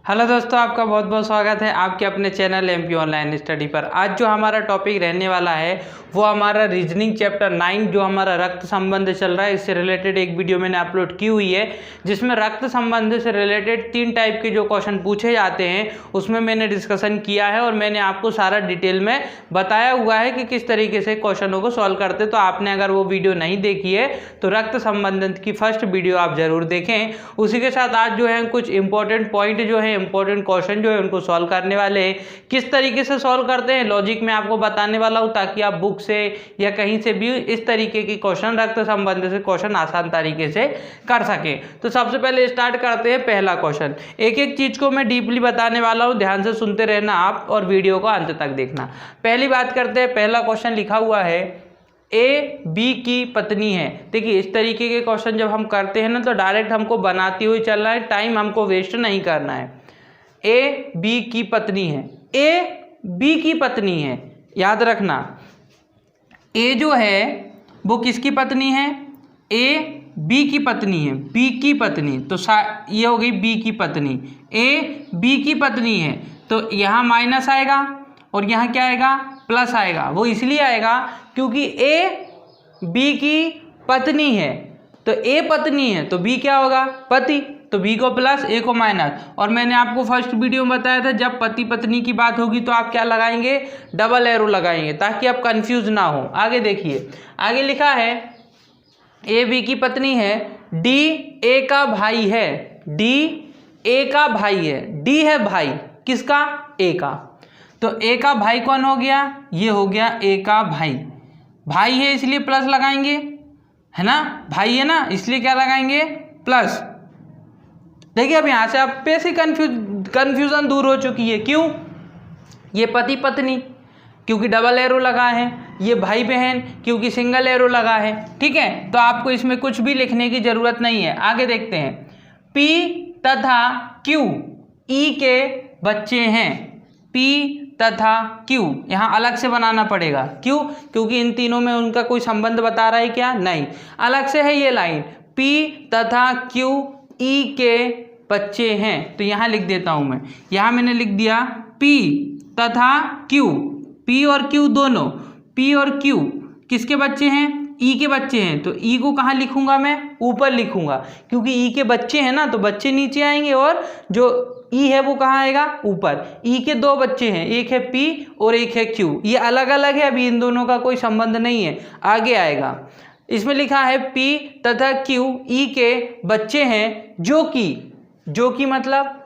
Hello दोस्तों, आपका बहुत बहुत स्वागत है आपके अपने चैनल एमपी ऑनलाइन स्टडी पर। आज जो हमारा टॉपिक रहने वाला है वो हमारा रीजनिंग चैप्टर 9 जो हमारा रक्त संबंध चल रहा है, इससे रिलेटेड एक वीडियो मैंने अपलोड की हुई है जिसमें रक्त संबंध से रिलेटेड 3 टाइप के जो क्वेश्चन पूछे जाते हैं उसमें मैंने डिस्कशन किया है और मैंने आपको सारा डिटेल में बताया हुआ है कि किस तरीके से क्वेश्चनों को सॉल्व करते। तो आपने अगर वो वीडियो नहीं देखी है तो रक्त संबंध की फर्स्ट वीडियो आप जरूर देखें। उसी के साथ आज जो है कुछ इंपॉर्टेंट पॉइंट जो है इंपॉर्टेंट क्वेश्चन जो है उनको सॉल्व करने वाले हैं। किस तरीके से सॉल्व करते हैं लॉजिक में आपको बताने वाला हूं ताकि आप बुक से या कहीं से भी इस तरीके की क्वेश्चन रक्त संबंध से क्वेश्चन आसान तरीके से कर सकें। तो सबसे पहले स्टार्ट करते हैं पहला क्वेश्चन। एक एक चीज को मैं डीपली बताने वाला हूं, ध्यान से सुनते रहना आप और वीडियो को अंत तक देखना। पहली बात करते हैं, पहला क्वेश्चन लिखा हुआ है ए बी की पत्नी है। देखिए इस तरीके के क्वेश्चन जब हम करते हैं ना तो डायरेक्ट हमको बनाते हुए चलना है, टाइम हमको वेस्ट नहीं करना है। ए बी की पत्नी है, ए बी की पत्नी है, याद रखना ए जो है वो किसकी पत्नी है, ए बी की पत्नी है, बी की पत्नी। तो ये हो गई बी की पत्नी, ए बी की पत्नी है तो यहाँ माइनस आएगा और यहाँ क्या आएगा, प्लस आएगा। वो इसलिए आएगा क्योंकि ए बी की पत्नी है, तो ए पत्नी है तो बी क्या होगा, पति। तो बी को प्लस ए को माइनस। और मैंने आपको फर्स्ट वीडियो में बताया था जब पति पत्नी की बात होगी तो आप क्या लगाएंगे, डबल एरो लगाएंगे ताकि आप कंफ्यूज ना हो। आगे देखिए, आगे लिखा है ए बी की पत्नी है, डी ए का भाई है, डी ए का भाई है, डी है भाई किसका, ए का। तो ए का भाई कौन हो गया, ये हो गया ए का भाई। भाई है इसलिए प्लस लगाएंगे, है ना, भाई है ना इसलिए क्या लगाएंगे, प्लस। देखिए अब यहाँ से आप पे से कंफ्यूजन दूर हो चुकी है। क्यों, ये पति पत्नी क्योंकि डबल एरो लगा है, ये भाई बहन क्योंकि सिंगल एरो लगा है। ठीक है, तो आपको इसमें कुछ भी लिखने की जरूरत नहीं है। आगे देखते हैं, पी तथा क्यू ई के बच्चे हैं, पी तथा क्यू यहाँ अलग से बनाना पड़ेगा। क्यों, क्योंकि इन तीनों में उनका कोई संबंध बता रहा है क्या, नहीं, अलग से है ये लाइन, पी तथा क्यू ई के बच्चे हैं। तो यहाँ लिख देता हूं मैं, यहाँ मैंने लिख दिया पी तथा क्यू, पी और क्यू दोनों, पी और क्यू किसके बच्चे हैं, ई के बच्चे हैं। तो ई को कहाँ लिखूंगा मैं, ऊपर लिखूंगा क्योंकि ई के बच्चे हैं ना, तो बच्चे नीचे आएंगे और जो ई है वो कहाँ आएगा, ऊपर। ई के 2 बच्चे हैं, एक है पी और एक है क्यू, ये अलग अलग है, अभी इन दोनों का कोई संबंध नहीं है, आगे आएगा। इसमें लिखा है पी तथा क्यू ई के बच्चे हैं जो कि मतलब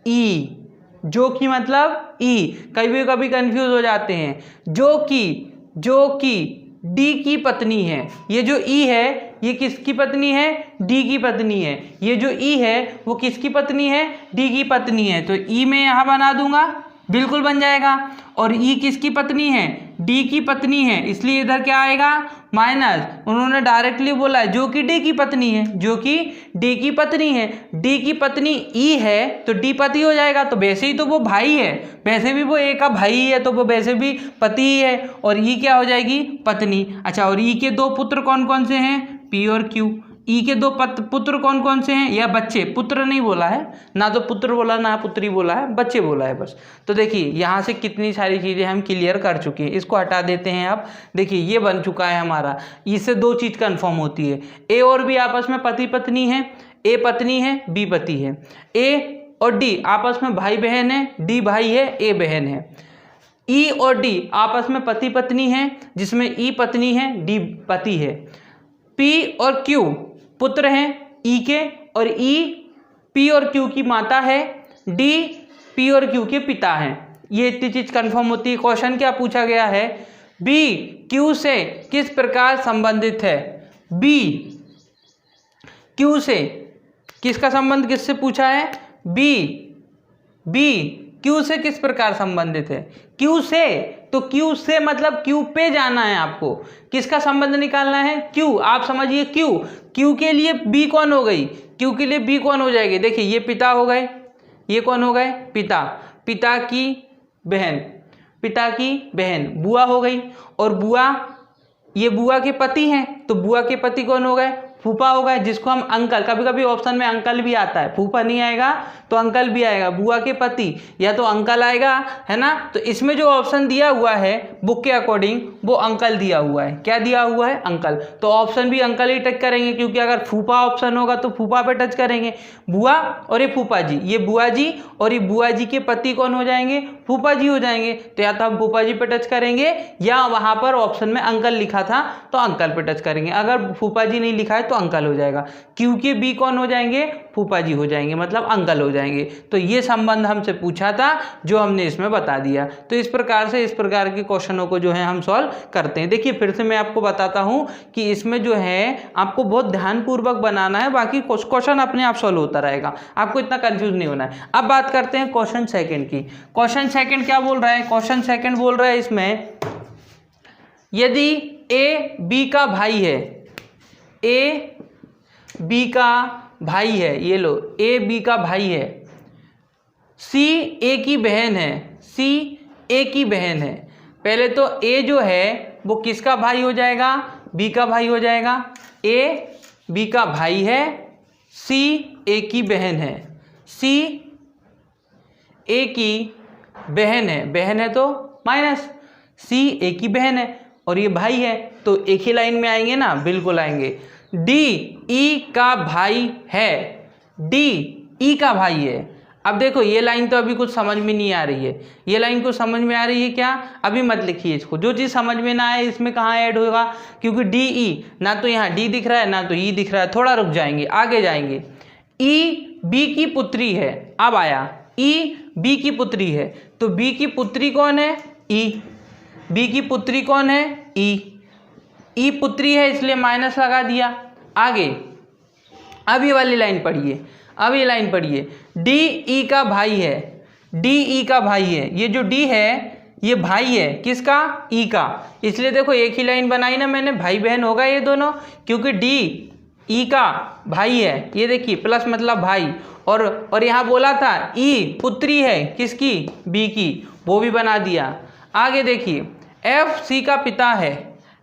ई, जो कि मतलब ई, कभी कंफ्यूज हो जाते हैं। जो कि डी की पत्नी है, ये जो ई है ये किसकी पत्नी है, डी की पत्नी है। ये जो ई है वो किसकी पत्नी है, डी की पत्नी है। तो ई में यहाँ बना दूंगा, बिल्कुल बन जाएगा। और ई किसकी पत्नी है, डी की पत्नी है, इसलिए इधर क्या आएगा, माइनस। उन्होंने डायरेक्टली बोला है जो कि डी की पत्नी है, जो कि डी की पत्नी है, डी की पत्नी ई है तो डी पति हो जाएगा। तो वैसे ही तो वो भाई है, वैसे भी वो ए का भाई है तो वो वैसे भी पति ही है और ई क्या हो जाएगी, पत्नी। अच्छा, और ई के 2 पुत्र कौन कौन से हैं, पी और क्यू। ई के 2 पुत्र कौन कौन से हैं, या बच्चे, पुत्र नहीं बोला है, ना तो पुत्र बोला ना पुत्री बोला है, बच्चे बोला है बस। तो देखिए यहाँ से कितनी सारी चीज़ें हम क्लियर कर चुके हैं। इसको हटा देते हैं आप, देखिए ये बन चुका है हमारा। इससे 2 चीज़ कन्फर्म होती है, ए और बी आपस में पति पत्नी है, ए पत्नी है बी पति है, ए और डी आपस में भाई बहन है, डी भाई है ए बहन है। ई और डी आपस में पति पत्नी है जिसमें ई पत्नी है डी पति है। पी और क्यू पुत्र हैं ई के और ई पी और क्यू की माता है, डी पी और क्यू के पिता हैं। ये इतनी चीज कंफर्म होती है। क्वेश्चन क्या पूछा गया है, बी क्यू से किस प्रकार संबंधित है, बी क्यू से किसका संबंध किससे पूछा है, बी क्यू से किस प्रकार संबंधित है, क्यू से। तो क्यू से मतलब क्यू पे जाना है आपको, किसका संबंध निकालना है, क्यू। आप समझिए क्यू के लिए बी कौन हो गई, क्यू के लिए बी कौन हो जाएगी, देखिए ये पिता हो गए, ये कौन हो गए, पिता, पिता की बहन बुआ हो गई, और बुआ ये बुआ के पति हैं तो बुआ के पति कौन हो गए, फूफा होगा, जिसको हम अंकल, कभी कभी ऑप्शन में अंकल भी आता है, फूफा नहीं आएगा तो अंकल भी आएगा, बुआ के पति या तो अंकल आएगा, है ना। तो इसमें जो ऑप्शन दिया हुआ है बुक के अकॉर्डिंग वो अंकल दिया हुआ है। क्या दिया हुआ है? अंकल। तो ऑप्शन भी अंकल ही टच करेंगे, क्योंकि अगर फूफा ऑप्शन होगा तो फूफा पे टच करेंगे। बुआ और ये फूफा जी, ये बुआ जी और ये बुआ जी के पति कौन हो जाएंगे? फूफा जी हो जाएंगे। तो या तो हम फूफा जी पे टच करेंगे या वहां पर ऑप्शन में अंकल लिखा था तो अंकल पे टच करेंगे। अगर फूफा जी नहीं लिखा है तो अंकल हो जाएगा। क्यू के बी कौन हो जाएंगे? फूफा जी हो जाएंगे, मतलब अंकल हो जाएंगे। तो ये संबंध हमसे पूछा था जो हमने इसमें बता दिया। तो इस प्रकार से इस प्रकार के क्वेश्चनों को जो है हम सॉल्व करते हैं। देखिए फिर से मैं आपको बताता हूं कि इसमें जो है आपको बहुत ध्यानपूर्वक बनाना है, बाकी क्वेश्चन अपने आप सॉल्व होता रहेगा, आपको इतना कंफ्यूज नहीं होना है। अब बात करते हैं क्वेश्चन सेकंड की। क्वेश्चन सेकंड क्या बोल रहा है? क्वेश्चन सेकंड बोल रहा है इसमें, यदि ए बी का भाई है, ए बी का भाई है, ये लो ए बी का भाई है, सी ए की बहन है, सी ए की बहन है। पहले तो ए जो है वो किसका भाई हो जाएगा? बी का भाई हो जाएगा। ए बी का भाई है, सी ए की बहन है, सी ए की बहन है, बहन है तो माइनस, सी ए की बहन है और ये भाई है, तो एक ही लाइन में आएंगे ना? बिल्कुल आएंगे। डी ई का भाई है, डी ई का भाई है। अब देखो ये लाइन तो अभी कुछ समझ में नहीं आ रही है, ये लाइन कुछ समझ में आ रही है क्या? अभी मत लिखिए इसको, जो चीज़ समझ में ना आए इसमें कहाँ ऐड होगा, क्योंकि डी ई ना तो यहाँ डी दिख रहा है ना तो ई दिख रहा है, थोड़ा रुक जाएंगे आगे जाएंगे। ई बी की पुत्री है, अब आया ई बी की पुत्री है, तो बी की पुत्री कौन है? ई। बी की पुत्री कौन है? ई। ई पुत्री है इसलिए माइनस लगा दिया। आगे अब ये वाली लाइन पढ़िए, अब ये लाइन पढ़िए, डी ई का भाई है, डी ई का भाई है, ये जो डी है ये भाई है किसका? ई का। इसलिए देखो एक ही लाइन बनाई ना मैंने, भाई बहन होगा ये दोनों, क्योंकि डी ई का भाई है, ये देखिए प्लस मतलब भाई, और यहाँ बोला था ई पुत्री है किसकी? बी की, वो भी बना दिया। आगे देखिए एफ सी का पिता है,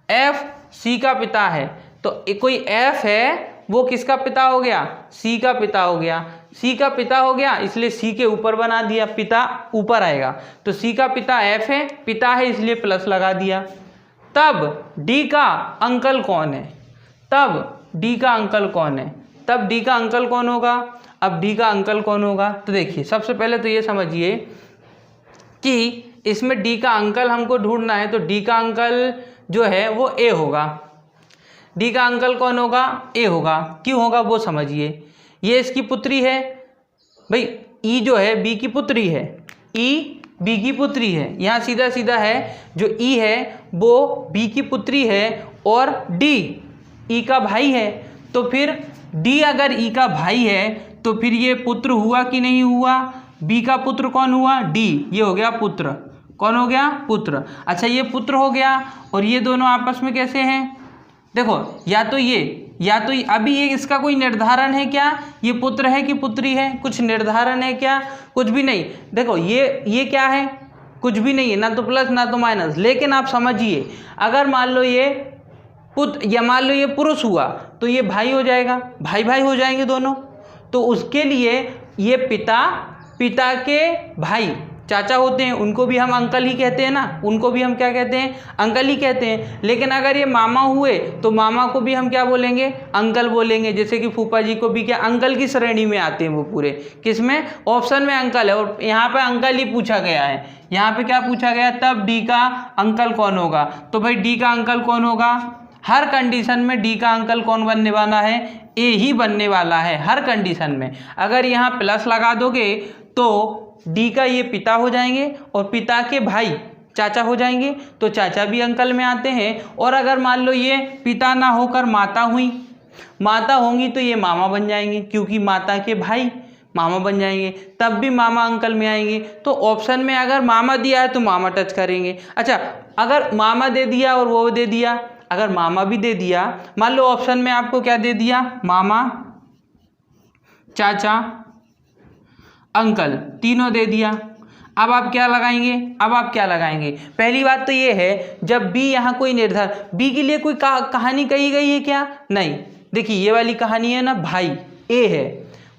एफ सी का पिता है, तो कोई एफ है वो किसका पिता हो गया? सी का पिता हो गया। सी का पिता हो गया इसलिए सी के ऊपर बना दिया, पिता ऊपर आएगा, तो सी का पिता एफ है, पिता है इसलिए प्लस लगा दिया। तब डी का अंकल कौन है? तब डी का अंकल कौन है? तब डी का अंकल कौन होगा? अब डी का अंकल कौन होगा? तो देखिए सबसे पहले तो ये समझिए कि इसमें डी का अंकल हमको ढूंढना है, तो डी का अंकल जो है वो ए होगा। डी का अंकल कौन होगा? ए होगा। क्यों होगा वो समझिए, ये इसकी पुत्री है भाई, ई जो है बी की पुत्री है, ई बी की पुत्री है, यहाँ सीधा सीधा है, जो ई है वो बी की पुत्री है और डी ई का भाई है। तो फिर डी अगर ई का भाई है तो फिर ये पुत्र हुआ कि नहीं हुआ? बी का पुत्र कौन हुआ? डी, ये हो गया पुत्र। कौन हो गया? पुत्र। अच्छा ये पुत्र हो गया, और ये दोनों आपस में कैसे हैं? देखो या तो ये अभी ये इसका कोई निर्धारण है क्या? ये पुत्र है कि पुत्री है? कुछ निर्धारण है क्या? कुछ भी नहीं। देखो ये क्या है? कुछ भी नहीं है, ना तो प्लस ना तो माइनस। लेकिन आप समझिए अगर मान लो ये पुत्र या मान लो ये पुरुष हुआ तो ये भाई हो जाएगा, भाई भाई हो जाएंगे दोनों। तो उसके लिए ये पिता के भाई चाचा होते हैं, उनको भी हम अंकल ही कहते हैं ना, उनको भी हम क्या कहते हैं? अंकल ही कहते हैं। लेकिन अगर ये मामा हुए तो मामा को भी हम क्या बोलेंगे? अंकल बोलेंगे। जैसे कि फूफा जी को भी क्या अंकल की श्रेणी में आते हैं वो पूरे, किसमें? ऑप्शन में अंकल है, और यहाँ पे अंकल ही पूछा गया है। यहाँ पे क्या पूछा गया? तब डी का अंकल कौन होगा? तो भाई डी का अंकल कौन होगा? हर कंडीशन में डी का अंकल कौन बनने वाला है? ए ही बनने वाला है हर कंडीशन में। अगर यहाँ प्लस लगा दोगे तो डी का ये पिता हो जाएंगे और पिता के भाई चाचा हो जाएंगे, तो चाचा भी अंकल में आते हैं। और अगर मान लो ये पिता ना होकर माता हुई, माता होंगी तो ये मामा बन जाएंगे, क्योंकि माता के भाई मामा बन जाएंगे, तब भी मामा अंकल में आएंगे। तो ऑप्शन में अगर मामा दिया है तो मामा टच करेंगे। अच्छा अगर मामा दे दिया और वो दे दिया, अगर मामा भी दे दिया, मान लो ऑप्शन में आपको क्या दे दिया? मामा, चाचा, अंकल, तीनों दे दिया। अब आप क्या लगाएंगे? पहली बात तो ये है, जब बी यहाँ कोई निर्धारण, बी के लिए कोई कहानी कही गई है क्या? नहीं। देखिए ये वाली कहानी है ना, भाई ए है,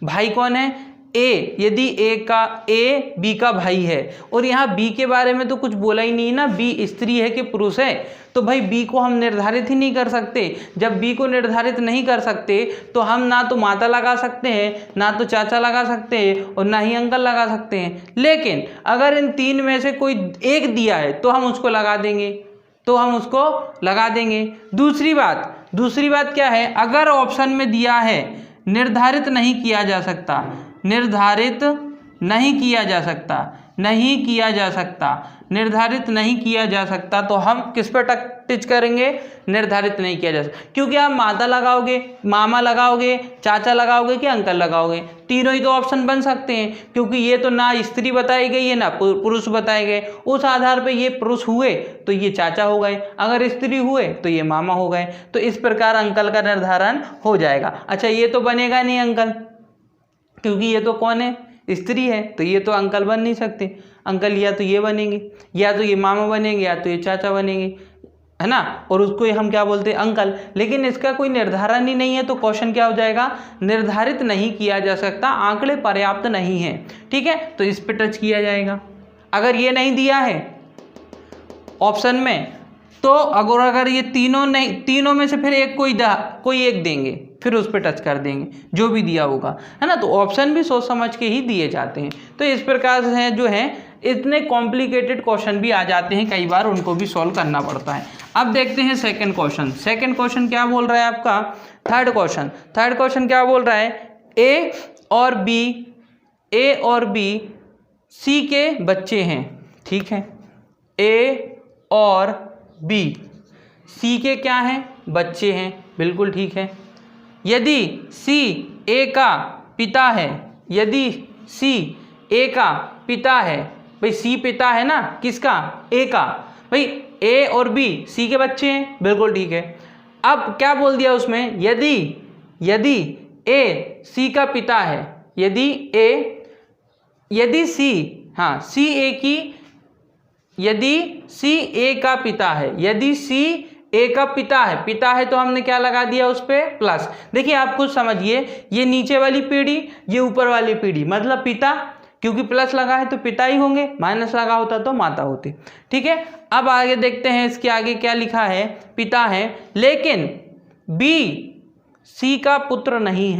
भाई कौन है, ए, यदि ए बी का भाई है, और यहाँ बी के बारे में तो कुछ बोला ही नहीं ना, बी स्त्री है कि पुरुष है, तो भाई बी को हम निर्धारित ही नहीं कर सकते। जब बी को निर्धारित नहीं कर सकते तो हम ना तो माता लगा सकते हैं, ना तो चाचा लगा सकते हैं, और ना ही अंकल लगा सकते हैं। लेकिन अगर इन तीन में से कोई एक दिया है तो हम उसको लगा देंगे, दूसरी बात क्या है, अगर ऑप्शन में दिया है निर्धारित नहीं किया जा सकता, तो हम किस पर टिच करेंगे, निर्धारित नहीं किया जा सकता। क्योंकि आप माता लगाओगे, मामा लगाओगे, चाचा लगाओगे कि अंकल लगाओगे, तीनों ही तो ऑप्शन बन सकते हैं, क्योंकि ये तो ना स्त्री बताई गई है ना पुरुष बताए गए। उस आधार पे ये पुरुष हुए तो ये चाचा हो गए, अगर स्त्री हुए तो ये मामा हो गए। तो इस प्रकार अंकल का निर्धारण हो जाएगा। अच्छा, ये तो बनेगा नहीं अंकल, क्योंकि ये तो कौन है, स्त्री है, तो ये तो अंकल बन नहीं सकते। अंकल या तो ये बनेंगे, या तो ये मामा बनेंगे, या तो ये चाचा बनेंगे, है ना, और उसको हम क्या बोलते हैं, अंकल। लेकिन इसका कोई निर्धारण ही नहीं है, तो क्वेश्चन क्या हो जाएगा, निर्धारित नहीं किया जा सकता, आंकड़े पर्याप्त नहीं है। ठीक है, तो इस पे टच किया जाएगा। अगर ये नहीं दिया है ऑप्शन में, तो अगर ये तीनों में से फिर कोई एक देंगे, फिर उस पर टच कर देंगे, जो भी दिया होगा, है ना। तो ऑप्शन भी सोच समझ के ही दिए जाते हैं। तो इस प्रकार से जो है इतने कॉम्प्लिकेटेड क्वेश्चन भी आ जाते हैं, कई बार उनको भी सॉल्व करना पड़ता है। अब देखते हैं सेकंड क्वेश्चन क्या बोल रहा है आपका, थर्ड क्वेश्चन क्या बोल रहा है, ए और बी सी के बच्चे हैं। ठीक है, ए और बी सी के क्या हैं, बच्चे हैं, बिल्कुल ठीक है। यदि सी ए का पिता है, भाई सी पिता है ना, किसका, ए का, भाई ए और बी सी के बच्चे हैं, बिल्कुल ठीक है। अब क्या बोल दिया उसमें, यदि ए सी का पिता है, यदि सी ए का पिता है, तो हमने क्या लगा दिया उस पे, प्लस। देखिए आप खुद समझिए, ये नीचे वाली पीढ़ी, ये ऊपर वाली पीढ़ी, मतलब पिता, क्योंकि प्लस लगा है तो पिता ही होंगे, माइनस लगा होता तो माता होती। ठीक है, अब आगे देखते हैं, इसके आगे क्या लिखा है, पिता है, लेकिन बी सी का पुत्र नहीं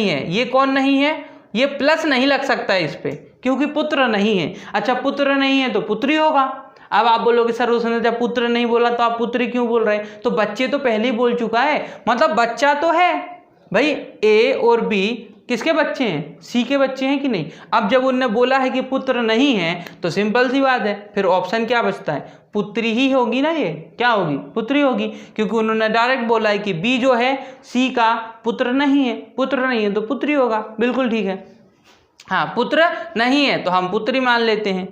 है, ये कौन नहीं है, ये प्लस नहीं लग सकता है इस पे, क्योंकि पुत्र नहीं है। अच्छा, पुत्र नहीं है तो पुत्री होगा। अब आप बोलोगे सर उसने जब पुत्र नहीं बोला तो आप पुत्री क्यों बोल रहे हैं, तो बच्चे तो पहले ही बोल चुका है, मतलब बच्चा तो है भाई। ए और बी किसके बच्चे हैं, सी के बच्चे हैं कि नहीं। अब जब उनने बोला है कि पुत्र नहीं है तो सिंपल सी बात है, फिर ऑप्शन क्या बचता है, पुत्री ही होगी ना, ये क्या होगी, पुत्री होगी, क्योंकि उन्होंने डायरेक्ट बोला है कि बी जो है सी का पुत्र नहीं है तो पुत्री होगा, बिल्कुल ठीक है। हाँ, पुत्र नहीं है तो हम पुत्री मान लेते हैं।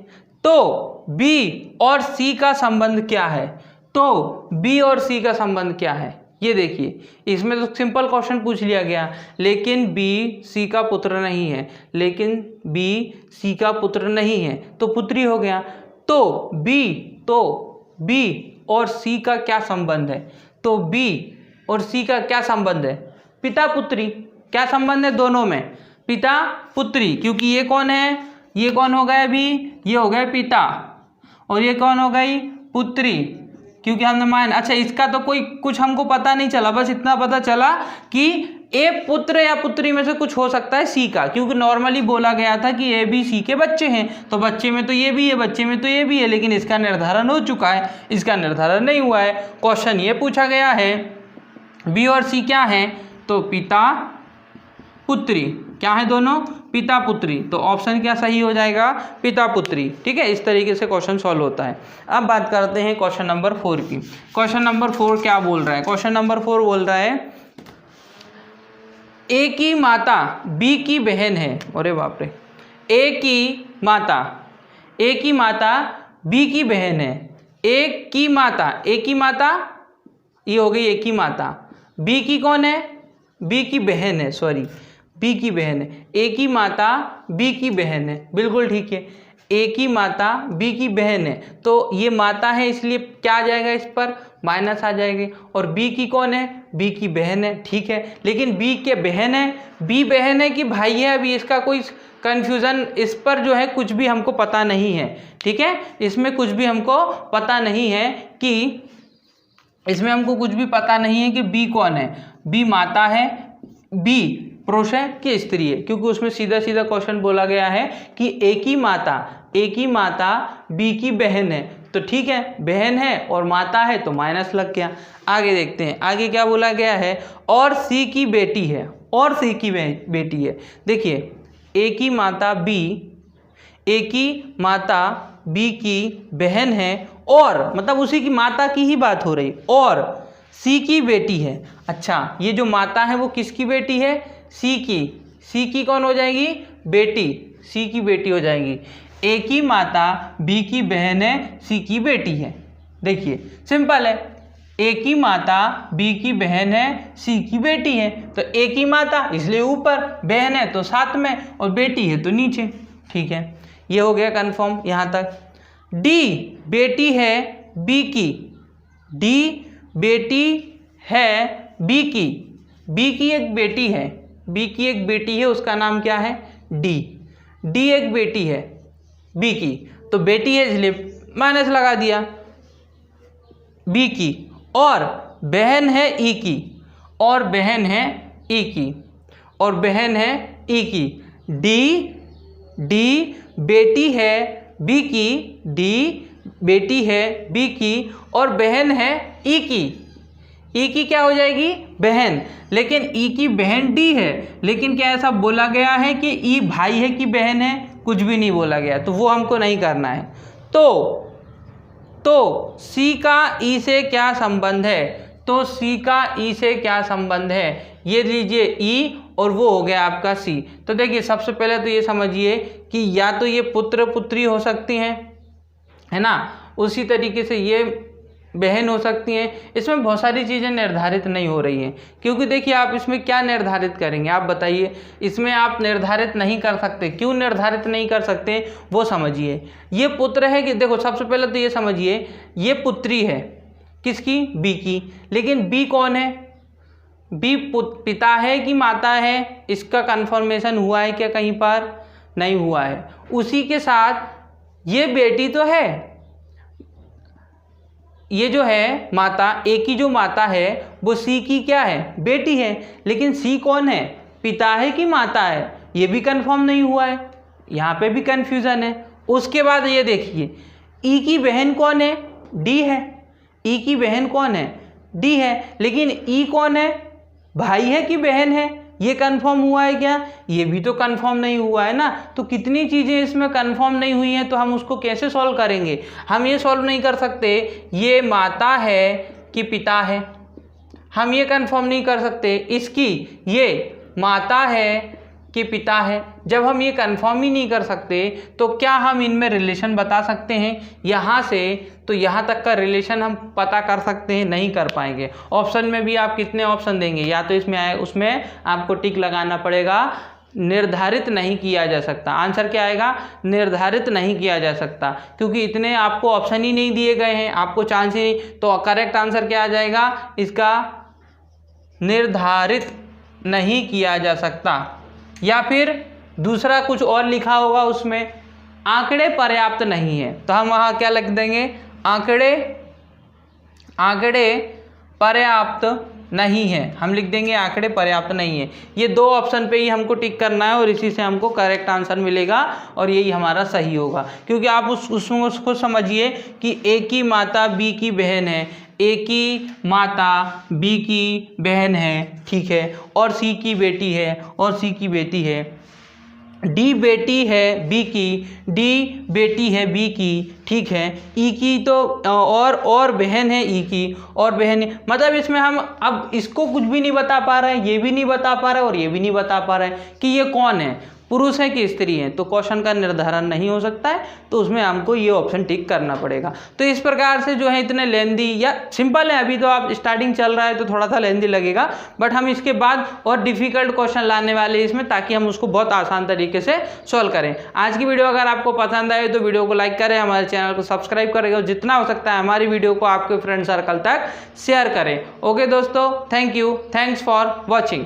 तो बी और सी का संबंध क्या है, ये देखिए, इसमें तो सिंपल क्वेश्चन पूछ लिया गया, लेकिन बी सी का पुत्र नहीं है, तो पुत्री हो गया। तो बी और सी का क्या संबंध है, पिता पुत्री, क्या संबंध है दोनों में, पिता पुत्री, क्योंकि ये कौन है, ये कौन हो गया अभी, ये हो गया पिता, और ये कौन हो गई, पुत्री, क्योंकि हमने अच्छा, इसका तो कोई कुछ हमको पता नहीं चला, बस इतना पता चला कि ए पुत्र या पुत्री में से कुछ हो सकता है सी का, क्योंकि नॉर्मली बोला गया था कि ए बी सी के बच्चे हैं, तो बच्चे में तो ये भी है, लेकिन इसका निर्धारण हो चुका है, इसका निर्धारण नहीं हुआ है। क्वेश्चन ये पूछा गया है, बी और सी क्या है, तो पिता पुत्री, क्या है दोनों, पिता पुत्री, तो ऑप्शन क्या सही हो जाएगा, पिता पुत्री। ठीक है, इस तरीके से क्वेश्चन सॉल्व होता है। अब बात करते हैं क्वेश्चन नंबर 4 की। क्वेश्चन नंबर 4 क्या बोल रहा है, क्वेश्चन नंबर 4 बोल रहा है, ए की माता बी की बहन है, अरे बाप रे, ए की माता बी की बहन है, ए की माता ये हो गई ए की माता, बी की कौन है, बी की बहन है, ए की माता बी की बहन है, बिल्कुल ठीक है। ए की माता बी की बहन है, तो ये माता है इसलिए क्या आ जाएगा, इस पर माइनस आ जाएगी। और बी की कौन है, बी की बहन है, ठीक है। लेकिन बी के बहन है, बी बहन है कि भाई है, अभी इसका कोई कन्फ्यूज़न, इस पर जो है कुछ भी हमको पता नहीं है, ठीक है। इसमें कुछ भी हमको पता नहीं है कि इसमें हमको कुछ भी पता नहीं है कि बी कौन है। बी माता है, बी पुरुष है कि स्त्री है, क्योंकि उसमें सीधा सीधा क्वेश्चन बोला गया है कि ए की माता बी की बहन है, तो ठीक है, बहन है और माता है तो माइनस लग गया। आगे देखते हैं, आगे क्या बोला गया है, और सी की बेटी है, और सी की बेटी है। देखिए ए की माता बी की बहन है, और मतलब उसी की माता की ही बात हो रही, और सी की बेटी है। अच्छा, ये जो माता है वो किसकी बेटी है, सी की कौन हो जाएगी, बेटी, सी की बेटी हो जाएगी। ए की माता बी की बहन है, सी की बेटी है। देखिए सिंपल है, ए की माता बी की बहन है, सी की बेटी है, तो ए की माता इसलिए ऊपर, बहन है तो साथ में, और बेटी है तो नीचे, ठीक है। ये हो गया कंफर्म यहाँ तक। डी बेटी है बी की, डी बेटी है बी की, बी की एक बेटी है, बी की एक बेटी है, उसका नाम क्या है, डी। डी एक बेटी है बी की, तो बेटी है इसलिए माइनस लगा दिया बी की, और बहन है ई की, और बहन है ई की, और बहन है ई की। डी बेटी है बी की, डी बेटी है बी की, और बहन है ई की। ई की क्या हो जाएगी, बहन, लेकिन ई की बहन डी है, लेकिन क्या ऐसा बोला गया है कि ई भाई है कि बहन है, कुछ भी नहीं बोला गया, तो वो हमको नहीं करना है। तो सी का ई से क्या संबंध है, तो सी का ई से क्या संबंध है, ये लीजिए ई, और वो हो गया आपका सी। तो देखिए सबसे पहले तो ये समझिए कि या तो ये पुत्र पुत्री हो सकती हैं, है ना, उसी तरीके से ये बहन हो सकती हैं। इसमें बहुत सारी चीज़ें निर्धारित नहीं हो रही हैं, क्योंकि देखिए आप इसमें क्या निर्धारित करेंगे, आप बताइए। इसमें आप निर्धारित नहीं कर सकते, क्यों निर्धारित नहीं कर सकते वो समझिए। ये पुत्र है कि देखो सबसे पहले तो ये समझिए, ये पुत्री है किसकी, बी की, लेकिन बी कौन है, बी पिता है कि माता है, इसका कंफर्मेशन हुआ है क्या कहीं पर, नहीं हुआ है। उसी के साथ ये बेटी तो है, ये जो है माता, ए की जो माता है वो सी की क्या है, बेटी है, लेकिन सी कौन है, पिता है कि माता है, ये भी कंफर्म नहीं हुआ है, यहाँ पे भी कंफ्यूजन है। उसके बाद ये देखिए ई की बहन कौन है, डी है, ई की बहन कौन है, डी है, लेकिन ई कौन है, भाई है कि बहन है, ये कंफर्म हुआ है क्या, ये भी तो कंफर्म नहीं हुआ है ना। तो कितनी चीज़ें इसमें कंफर्म नहीं हुई हैं, तो हम उसको कैसे सॉल्व करेंगे, हम ये सॉल्व नहीं कर सकते ये माता है कि पिता है, हम ये कंफर्म नहीं कर सकते इसकी ये माता है कि पिता है। जब हम ये कंफर्म ही नहीं कर सकते तो क्या हम इनमें रिलेशन बता सकते हैं, यहाँ से तो यहाँ तक का रिलेशन हम पता कर सकते हैं, नहीं कर पाएंगे। ऑप्शन में भी आप कितने ऑप्शन देंगे, या तो इसमें आए, उसमें आपको टिक लगाना पड़ेगा, निर्धारित नहीं किया जा सकता। आंसर क्या आएगा, निर्धारित नहीं किया जा सकता, क्योंकि इतने आपको ऑप्शन ही नहीं दिए गए हैं, आपको चांस ही नहीं। तो करेक्ट आंसर क्या आ जाएगा इसका, निर्धारित नहीं किया जा सकता। या फिर दूसरा कुछ और लिखा होगा उसमें, आंकड़े पर्याप्त नहीं है, तो हम वहाँ क्या लिख देंगे, आंकड़े पर्याप्त नहीं है, हम लिख देंगे आंकड़े पर्याप्त नहीं है। ये दो ऑप्शन पे ही हमको टिक करना है और इसी से हमको करेक्ट आंसर मिलेगा और यही हमारा सही होगा। क्योंकि आप उसको समझिए कि ए की माता बी की बहन है, ए की माता बी की बहन है, ठीक है, और सी की बेटी है, और सी की बेटी है, डी बेटी है बी की, डी बेटी है बी की, ठीक है, ई की तो और बहन है ई की, और बहन, मतलब इसमें हम अब इसको कुछ भी नहीं बता पा रहे हैं, ये भी नहीं बता पा रहे और ये भी नहीं बता पा रहे हैं कि ये कौन है। पुरुष है कि स्त्री है, तो क्वेश्चन का निर्धारण नहीं हो सकता है, तो उसमें हमको ये ऑप्शन टिक करना पड़ेगा। तो इस प्रकार से जो है इतने लेंदी या सिंपल है, अभी तो आप स्टार्टिंग चल रहा है तो थोड़ा सा लेंदी लगेगा, बट हम इसके बाद और डिफिकल्ट क्वेश्चन लाने वाले इसमें, ताकि हम उसको बहुत आसान तरीके से सॉल्व करें। आज की वीडियो अगर आपको पसंद आए तो वीडियो को लाइक करें, हमारे चैनल को सब्सक्राइब करें और जितना हो सकता है हमारी वीडियो को आपके फ्रेंड सर्कल तक शेयर करें। ओके दोस्तों, thank you, thanks for watching.